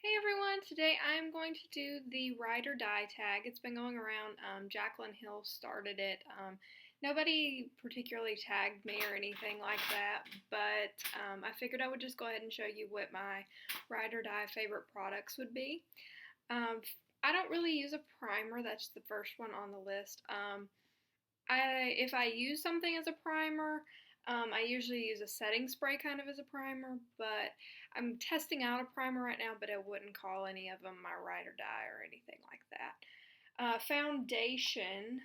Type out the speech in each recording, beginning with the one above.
Hey everyone, today I'm going to do the ride or die tag. It's been going around. Jaclyn Hill started it. Nobody particularly tagged me or anything like that, but I figured I would just go ahead and show you what my ride or die favorite products would be. Um, I don't really use a primer, that's the first one on the list. If I use something as a primer, I usually use a setting spray kind of as a primer, but I'm testing out a primer right now, but I wouldn't call any of them my ride or die or anything like that. Foundation,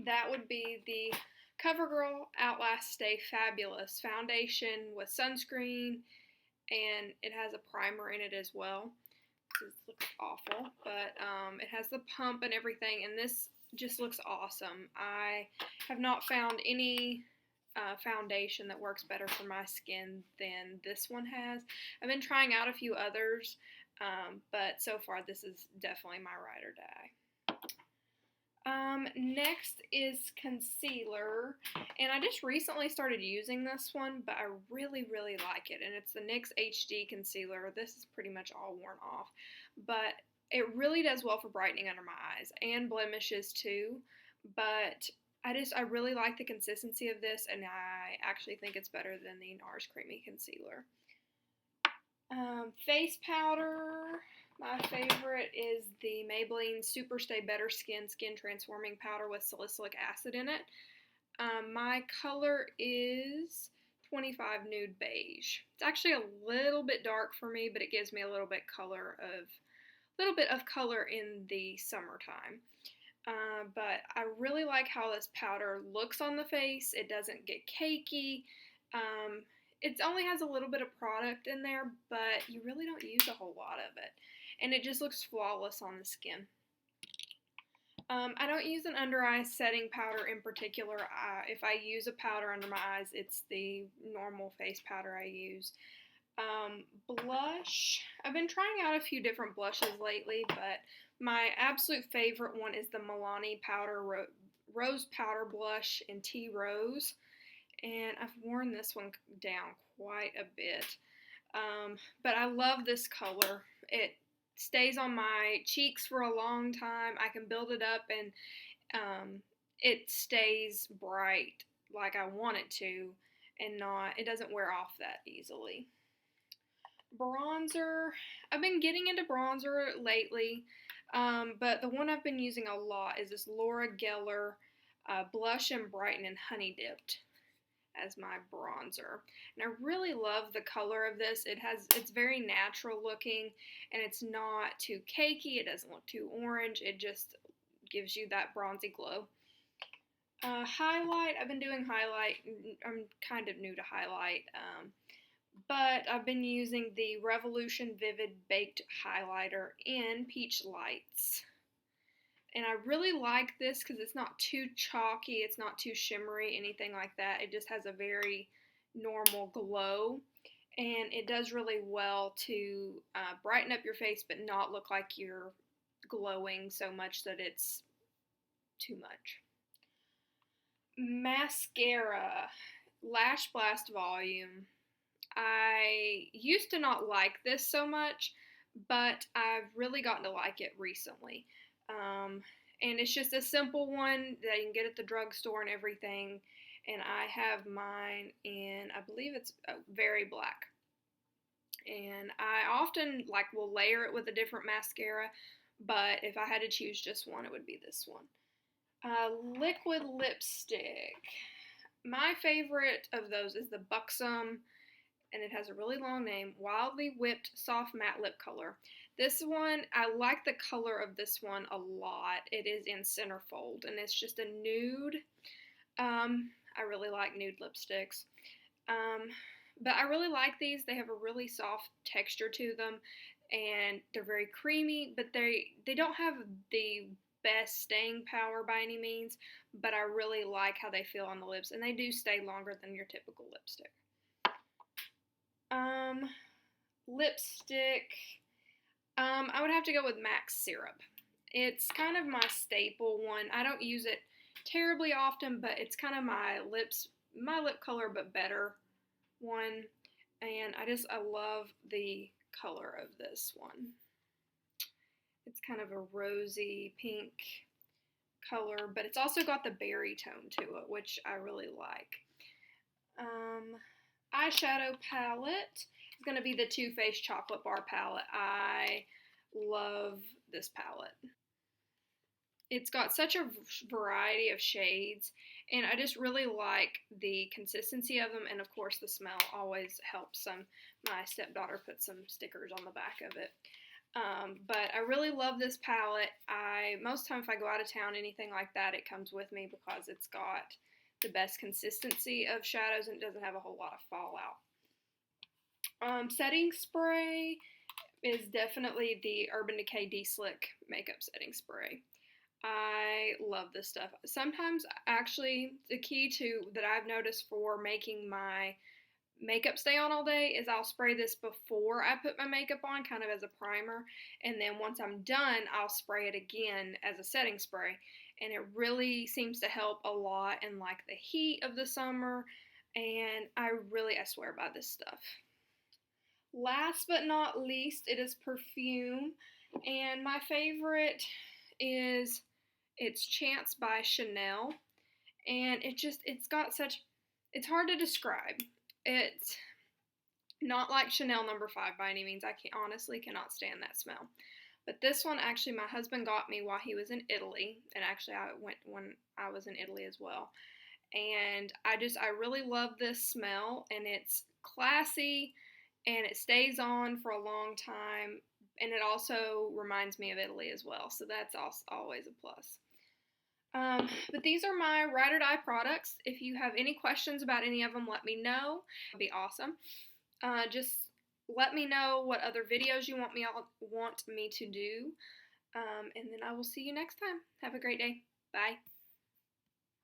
that would be the CoverGirl Outlast Stay Fabulous foundation with sunscreen, and it has a primer in it as well. This looks awful, but it has the pump and everything, and this just looks awesome. I have not found any foundation that works better for my skin than this one has. I've been trying out a few others, but so far this is definitely my ride or die. Next is concealer, and I just recently started using this one, but I really like it, and it's the NYX HD concealer. This is pretty much all worn off, but it really does well for brightening under my eyes and blemishes too, but I really like the consistency of this, and I actually think it's better than the NARS Creamy Concealer. Face powder. My favorite is the Maybelline Super Stay Better Skin Skin Transforming Powder with salicylic acid in it. My color is 25 Nude Beige. It's actually a little bit dark for me, but it gives me a little bit of color in the summertime. But I really like how this powder looks on the face. It doesn't get cakey. It only has a little bit of product in there, but you really don't use a whole lot of it. And it just looks flawless on the skin. I don't use an under eye setting powder in particular. If I use a powder under my eyes, it's the normal face powder I use. Blush. I've been trying out a few different blushes lately, but my absolute favorite one is the Milani Powder Rose Powder Blush in Tea Rose. And I've worn this one down quite a bit. But I love this color. It stays on my cheeks for a long time. I can build it up, and it stays bright like I want it to, and it doesn't wear off that easily. Bronzer. I've been getting into bronzer lately, but the one I've been using a lot is this Laura Geller Blush and Brighten and Honey Dipped as my bronzer. And I really love the color of this. It's very natural looking, and it's not too cakey. It doesn't look too orange. It just gives you that bronzy glow. Highlight. I've been doing highlight. I'm kind of new to highlight, but I've been using the Revolution Vivid Baked Highlighter in Peach Lights. And I really like this because it's not too chalky, it's not too shimmery, anything like that. It just has a very normal glow. And it does really well to brighten up your face but not look like you're glowing so much that it's too much. Mascara. Lash Blast Volume. I used to not like this so much, but I've really gotten to like it recently. And it's just a simple one that you can get at the drugstore and everything. And I have mine in, I believe it's Very Black. And I often will layer it with a different mascara, but if I had to choose just one, it would be this one. Liquid lipstick. My favorite of those is the Buxom, and it has a really long name, Wildly Whipped Soft Matte Lip Color. This one, I like the color of this one a lot. It is in Centerfold, and it's just a nude. I really like nude lipsticks. But I really like these. They have a really soft texture to them, and they're very creamy, but they don't have the best staying power by any means, but I really like how they feel on the lips, and they do stay longer than your typical lipstick. Lipstick. I would have to go with Max Syrup. It's kind of my staple one. I don't use it terribly often, but it's kind of my lip color but better one. And I love the color of this one. It's kind of a rosy pink color, but it's also got the berry tone to it, which I really like. Eyeshadow palette is going to be the Too Faced Chocolate Bar palette. I love this palette. It's got such a variety of shades, and I just really like the consistency of them, and of course the smell always helps some. My stepdaughter put some stickers on the back of it. But I really love this palette. Most times if I go out of town, anything like that, it comes with me because it's got the best consistency of shadows and it doesn't have a whole lot of fallout. Setting spray is definitely the Urban Decay De-Slick makeup setting spray. I love this stuff. Sometimes, actually, the key that I've noticed for making my makeup stay on all day is I'll spray this before I put my makeup on, kind of as a primer, and then once I'm done, I'll spray it again as a setting spray, and it really seems to help a lot in like the heat of the summer, and I swear by this stuff. Last but not least, it is perfume, and my favorite is it's Chance by Chanel, and it's hard to describe. It's not like Chanel No. 5 by any means. I honestly cannot stand that smell. But this one, actually, my husband got me while he was in Italy, and actually I went when I was in Italy as well. And I really love this smell, and it's classy, and it stays on for a long time, and it also reminds me of Italy as well, so that's always a plus. But these are my ride or die products. If you have any questions about any of them, let me know. It'd be awesome. Just let me know what other videos you want me to do, and then I will see you next time. Have a great day. Bye.